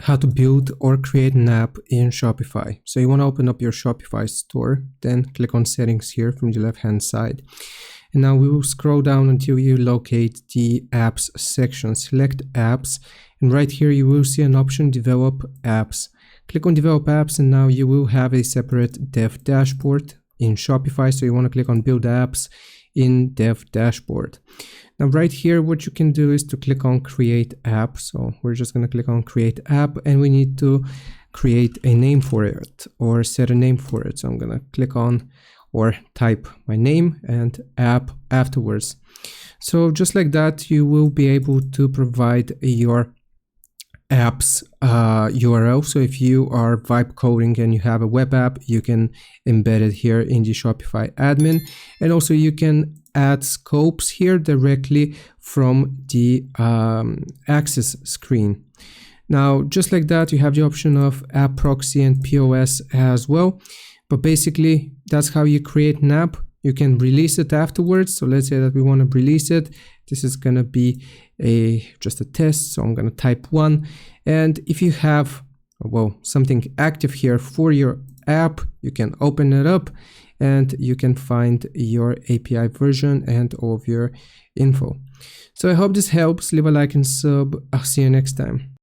how to build or create an app in Shopify. So you want to open up your Shopify store, then click on settings here from the left hand side. And now we will scroll down until you locate the apps section. Select apps, and right here you will see an option develop apps. Click on develop apps, and now you will have a separate dev dashboard in Shopify. So you want to click on build apps in dev dashboard. Now right here what you can do is to click on create app. So we're just going to click on create app, and we need to create a name for it or set a name for it. So I'm going to click on or type my name and app afterwards. So just like that, you will be able to provide your apps URL. So if you are vibe coding and you have a web app, you can embed it here in the Shopify admin, and also you can add scopes here directly from the access screen. Now just like that, you have the option of app proxy and POS as well. But basically, that's how you create an app. You can release it afterwards. So let's say that we want to release it. This is going to be just a test. So I'm going to type 1. And if you have, well, something active here for your app, you can open it up and you can find your API version and all of your info. So I hope this helps. Leave a like and sub. I'll see you next time.